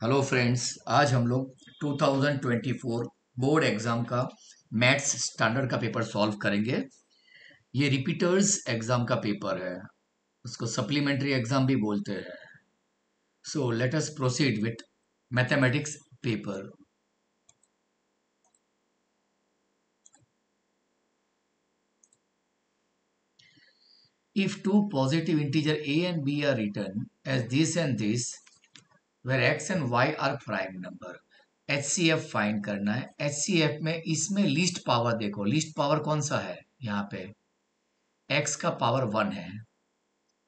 Hello friends, आज हम लोग 2024 बोर्ड एग्जाम का मैथ्स स्टैंडर्ड का पेपर सॉल्व करेंगे। ये रिपीटर्स एग्जाम का पेपर है, उसको सप्लीमेंट्री एग्जाम भी बोलते हैं। So let us proceed with mathematics paper. If two positive integer a and b are written as this and this, where x and y are prime number, HCF find करना है। HCF में इसमें least power देखो, least power कौन सा है यहाँ पे, x का पावर 1 है,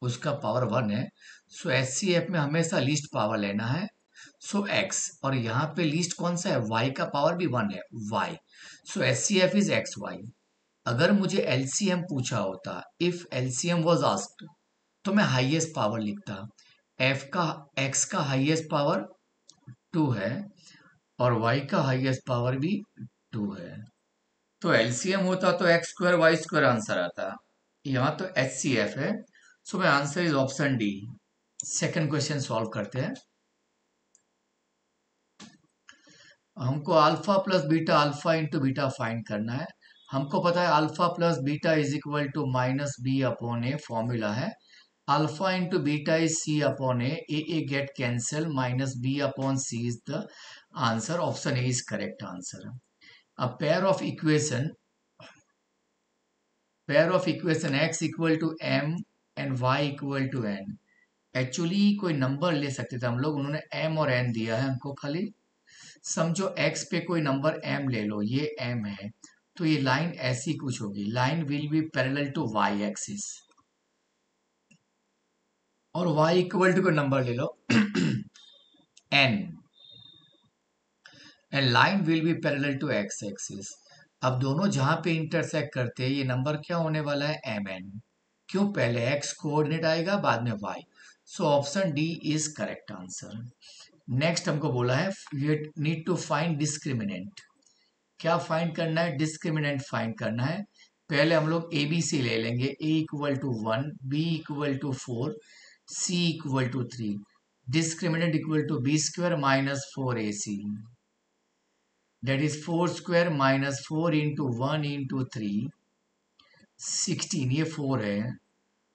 उसका पावर 1 है। सो HCF में हमेशा लीस्ट पावर लेना है। सो x, और यहाँ पे लीस्ट कौन सा है, y का पावर भी 1 है, y। So HCF is xy। अगर मुझे LCM पूछा होता, इफ LCM वाज आस्क्ड, तो मैं हाईएस्ट पावर लिखता। f का x का हाईएस्ट पावर 2 है और y का हाईएस्ट पावर भी 2 है। तो एलसीएम होता तो x square y square answer आता। यहाँ तो एच सी एफ है। So my answer is option D. Second question solve करते हैं। हमको alpha plus beta, alpha into beta find करना है। हमको पता है alpha plus beta is equal to minus B upon A, formula है। Alpha into beta is C upon A get cancel, minus B upon C is the answer. Option A is correct answer. A pair of equation x equal to m and y equal to n। Actually कोई number ले सकते थे हम लोग, उन्होंने m और n दिया है हमको। खाली समझो x पे कोई नंबर m ले लो, ये m है, तो ये लाइन ऐसी कुछ होगी। Line will be parallel to y axis, और y इक्वल टू कोई नंबर ले लो n, and line will be parallel to x axis. अब दोनों जहां पे इंटरसेक्ट करते हैं, ये नंबर क्या होने वाला है, mn। क्यों, पहले x कोऑर्डिनेट आएगा, बाद में y। So option D is correct answer. Next हमको बोला है you need to find discriminant. क्या फाइंड करना है, डिस्क्रिमिनेंट फाइंड करना है। पहले हम लोग ए बी सी ले लेंगे। A equal to 1, B equal to 4, C equal to 3। Discriminant equal to B square minus 4ac, that is 4 square minus 4 into 1 into 3, 16। ये 4 है,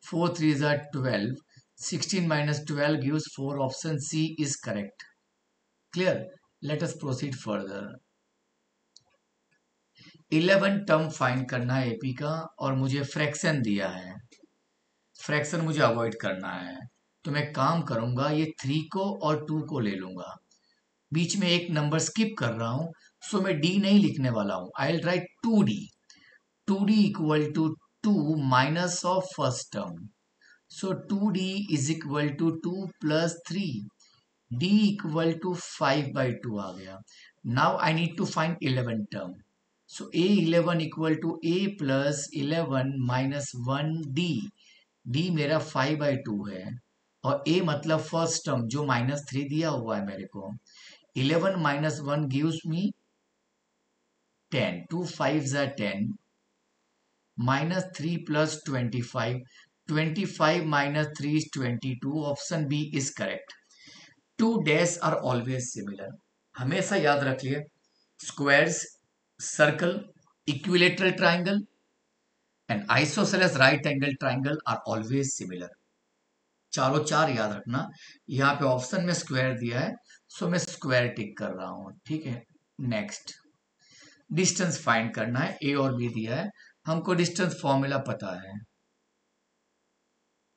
4 3s are 12, 16 minus 12 gives 4। Option C is correct। Clear? Let us proceed further। 11 term find करना है AP का, और मुझे fraction दिया है। Fraction मुझे अवॉइड करना है, तो मैं काम करूंगा, ये 3 को और 2 को ले लूंगा। बीच में एक नंबर स्किप कर रहा हूं, सो मैं डी नहीं लिखने वाला हूं। I will write 2d। 2d equal to 2 minus of first term. So 2d is equal to 2 plus 3. d equal to 5 by 2 आ गया। Now I need to find 11 term. So a11 equal to a plus 11 minus 1d। d मेरा 5 by 2 है, और a मतलब first term जो -3 दिया हुआ है मेरे को। 11 minus 1 gives me 10। 2 5s are 10, minus 3 plus 25, 25 minus 3 is 22। Option B is correct. Two dash are always similar, हमेशा याद रखिए। Squares, circle, equilateral triangle and isosceles right angle triangle are always similar. चारों चार याद रखना। यहाँ पे ऑप्शन में स्क्वायर दिया है, सो मैं स्क्वायर टिक कर रहा हूँ, ठीक है। नेक्स्ट, डिस्टेंस फाइंड करना है। ए और बी दिया है, हमको डिस्टेंस फॉर्मूला पता है।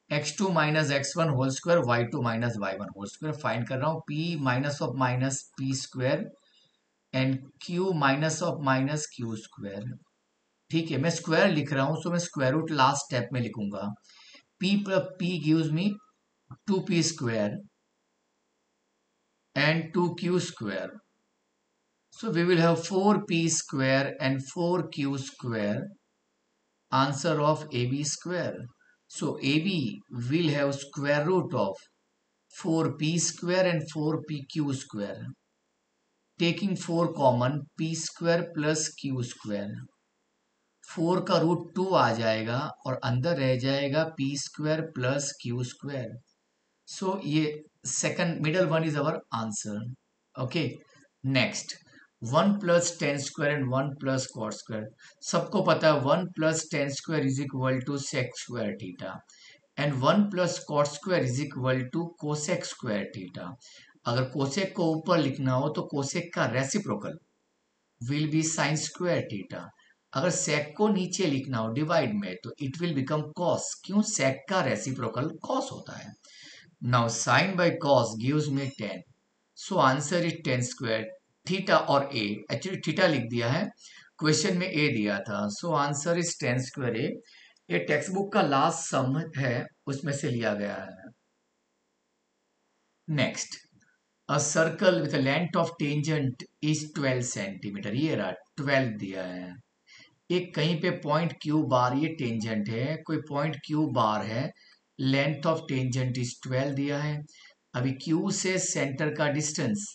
x2 minus x1 whole square, y2 minus y1 whole square. Find कर रहा हूँ p minus of minus p square and q minus of minus q square. ठीक है, मैं स्क्वायर लिख रहा हूँ, सो मैं स्क्वायर रूट लास्ट स्टेप में लिखूंगा। p plus p gives me 2p square and 2q square. So we will have 4p square and 4q square, answer of AB square. So AB will have square root of 4p square and 4pq square. Taking 4 common, p square plus q square. 4 का root 2 आ जाएगा और अंदर रह जाएगा p square plus q square. So ये second middle one is our answer. Okay, next 1 + tan² and 1 + cot². सबको पता है 1 + tan² is equal to sec² theta and 1 + cot² is equal to cosec² theta. अगर कोसेक को ऊपर लिखना हो तो कोसेक का reciprocal will be sin² theta. अगर सेक को नीचे लिखना हो डिवाइड में तो इट विल बिकम कॉस. क्यों? सेक का रेसिप्रोकल कॉस होता है. Now sine by cos gives me tan. So answer is tan². Theta और ए, एक्चुअली थीटा लिख दिया है, क्वेश्चन में ए दिया था. सो आंसर इज tan² ए. ये टेक्स्ट बुक का लास्ट सम है, उसमें से लिया गया है. Next, a circle with length of tangent is 12 centimetre. ये रहा 12 दिया है. एक कहीं पे पॉइंट क्यू बार, ये टेंजेंट है, कोई पॉइंट क्यू बार है, लेंथ ऑफ टेंजेंट इज 12 दिया है. अभी क्यू से सेंटर का डिस्टेंस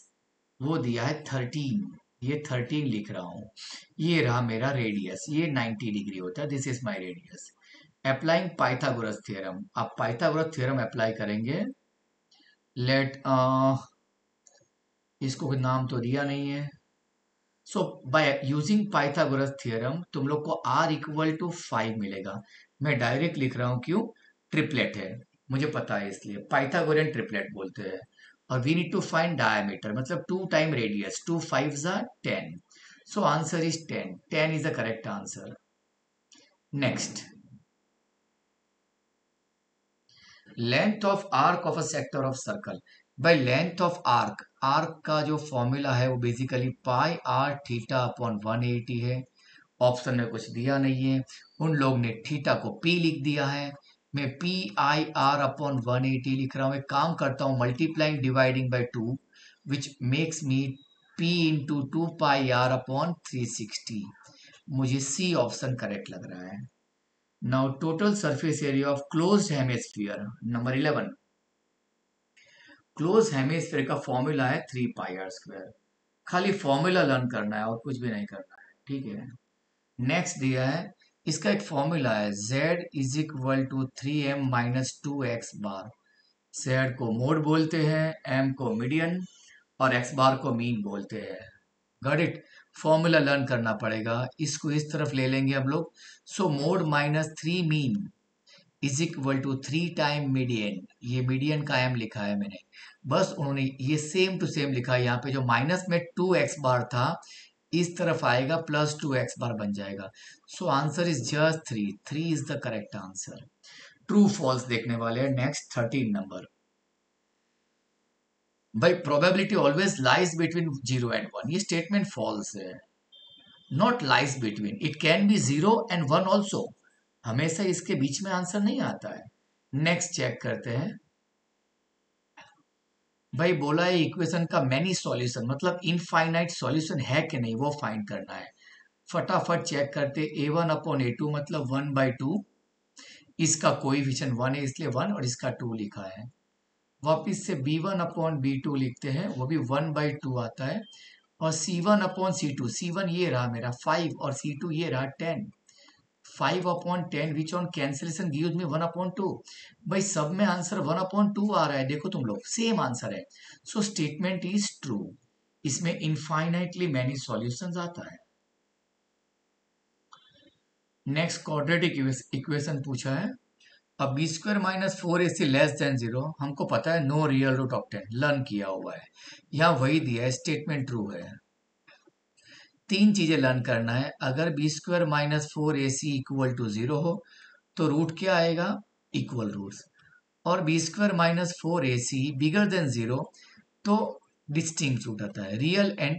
वो दिया है 13. ये 13 लिख रहा हूं. ये रहा मेरा रेडियस, ये 90 डिग्री होता है. This is my radius. Applying Pythagoras theorem. आप पाइथागोरस थ्योरम अप्लाई करेंगे. लेट इसको कोई नाम तो दिया नहीं है. सो बाय यूजिंग पाइथागोरस थ्योरम तुम लोग को r इक्वल टू 5 मिलेगा. मैं डायरेक्ट लिख रहा हूं, क्यों? ट्रिपलेट है, मुझे पता है, इसलिए पाइथागोरियन ट्रिपलेट बोलते हैं. और we need to find diameter, मतलब 2 time radius. 2 5 10. So answer is 10. 10 is the correct answer. Next, length of arc of a sector of circle. By length of arc, arc का जो फॉर्मूला है वो basically pi r theta upon 180 है. Option में कुछ दिया नहीं है, उन लोग ने थीटा को पी लिख दिया है. मैं पी आई आर अपॉन 180 लिख रहा हूं. एक काम करता हूं, multiplying dividing by 2 which makes me P into 2 pi r upon 360. मुझे सी ऑप्शन करेक्ट लग रहा है. Now total surface area of closed hemisphere number 11. Close hemisphere का फॉर्मूला है 3 पाई r². खाली फॉर्मूला लर्न करना है और कुछ भी नहीं करना है. ठीक है. नेक्स्ट दिया है, इसका एक फॉर्मूला है z is equal to 3m-2x bar. z को मोड बोलते हैं, m को मीडियन और x बार को मीन बोलते हैं. Got it. फॉर्मूला लर्न करना पड़ेगा. इसको इस तरफ ले लेंगे हम लोग. So mode -3 mean is equal to 3 time median. ये मीडियन का एम लिखा है मैंने, बस उन्होंने ये सेम टू सेम लिखा है. यहाँ पे जो माइनस में 2x बार था इस तरफ आएगा, +2x बार बन जाएगा. So answer is just 3. 3 is the correct answer. True false देखने वाले हैं. Next 13 number. भाई probability always lies between 0 and 1. ये स्टेटमेंट फॉल्स है. Not lies between, it can be 0 and 1 also. हमेशा इसके बीच में आंसर नहीं आता है. नेक्स्ट चेक करते हैं. भाई बोला है इक्वेशन का मैनी सॉल्यूशन, मतलब इनफाइनाइट सॉल्यूशन है कि नहीं वो फाइंड करना है. फटाफट चेक करते. a1/a2 मतलब 1/2. इसका कोएफिशिएंट 1 है इसलिए 1 और इसका 2 लिखा है. वापिस से b1/b2 लिखते हैं, वो भी 1/2 आता है. और c1/c2, c1 ये रहा मेरा 5 और c2 ये रहा 10. 5/10 which on cancellation gives me 1/2. भाई सब में आंसर 1/2 आ रहा है. देखो तुम लोग, सेम आंसर है. So statement is true. इसमें इनफाइनाइटली मैनी सॉल्यूशंस आता है. नेक्स्ट क्वाड्रेटिक इक्वेशन पूछा है. अब b² - 4ac लेस देन 0. हमको पता है no real root of 10, learn किया हुआ है. यहाँ वही दिया है, स्टेटमेंट ट्रू है. 3 चीजें लर्न करना है. अगर b² - 4ac इक्वल टू 0 हो तो रूट क्या आएगा? Equal roots. और b² - 4ac बिगर देन 0 तो डिस्टिंक्ट रूट आता है. Real and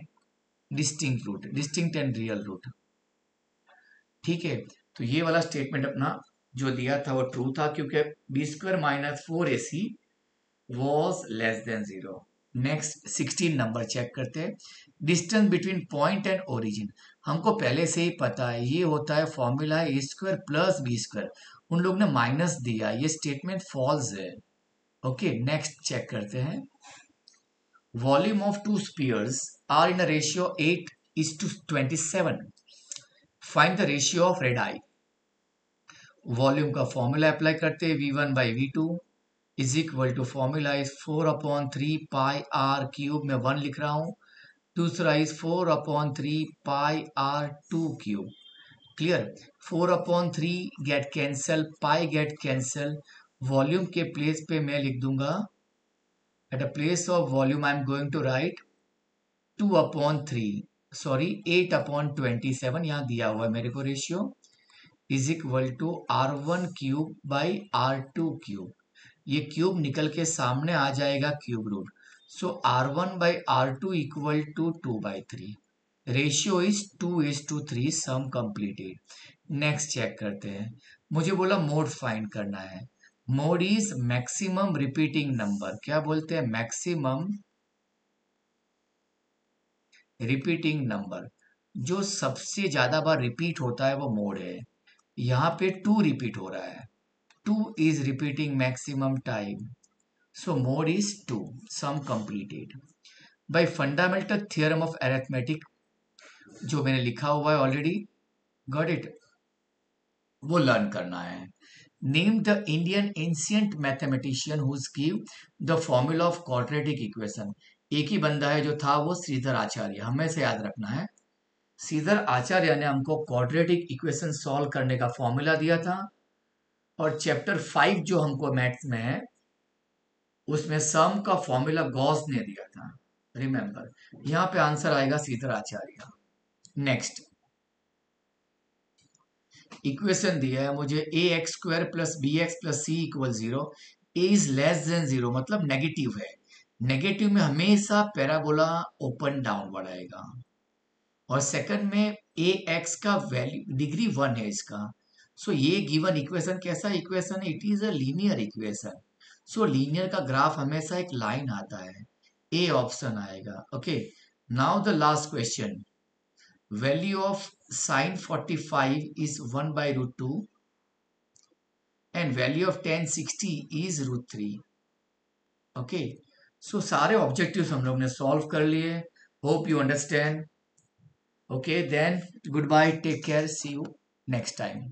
distinct root, distinct and real root. ठीक है. तो ये वाला स्टेटमेंट अपना जो दिया था वो ट्रू था, क्योंकि b² - 4ac was less than 0. Next 16 number check करते हैं. Distance between point and origin. हमको पहले से ही पता है, ये होता है फॉर्मूला है a² + b². उन लोग ने माइनस दिया, ये स्टेटमेंट फॉल्स है. ओके. नेक्स्ट चेक करते हैं. Volume of 2 spheres are in a ratio 8:27. Find the ratio of radii. Volume का फॉर्मूला अप्लाई करते हैं v1/v2. Is equal to formula is 4/3 pi r cube में 1 लिख रहा हूं. दूसरा is 4/3 pi r2 cube. Clear. 4/3 get cancel, pi get cancel. Volume के place पे मैं लिख दूंगा, at a place of volume I am going to write 2/3, sorry 8/27, यहाँ दिया हुआ है मेरे को ratio, is equal to r1 cube by r2 cube. ये क्यूब निकल के सामने आ जाएगा cube root. So r1/r2 equal to 2/3. Ratio is 2:3. Sum completed. Next check करते हैं. मुझे बोला मोड फाइंड करना है. Mode is maximum repeating number. क्या बोलते हैं? Maximum repeating number. जो सबसे ज्यादा बार रिपीट होता है वो मोड है. यहाँ पे 2 रिपीट हो रहा है. 2 is repeating maximum time. So mode is 2. Sum completed. By fundamental theorem of arithmetic, जो मैंने लिखा हुआ है ऑलरेडी, गॉट इट, वो लर्न करना है. Name the Indian ancient mathematician who give the formula of quadratic equation. एक ही बंदा है जो था, वो श्रीधर आचार्य. हमें से याद रखना है, श्रीधर आचार्य ने हमको क्वाड्रेटिक इक्वेशन सॉल्व करने का फॉर्मूला दिया था. और चैप्टर 5 जो हमको मैथ्स में है, उसमें सम का फॉर्मूला गॉस ने दिया था. रिमेंबर, यहां पे आंसर आएगा श्रीधर आचार्य. नेक्स्ट इक्वेशन दिया है मुझे, ax² plus bx plus c equal 0. A is less than 0 मतलब नेगेटिव है. नेगेटिव में हमेशा पैराबोला ओपन डाउन बढ़ाएगा. और सेकंड में ax का वैल्यू डिग्री 1 है इसका. सो ये गिवन इक्वेशन कैसा इक्वेशन है? It is a linear equation. So linear का ग्राफ हमेशा एक लाइन आता है. ए ऑप्शन आएगा. Okay, now the last question. Value of sin 45 is 1/√2 and value of tan 60 is √3. Okay, so सारे ऑब्जेक्टिव्स हम लोग ने सॉल्व कर लिए. Hope you understand. Okay then, goodbye, take care, see you next time.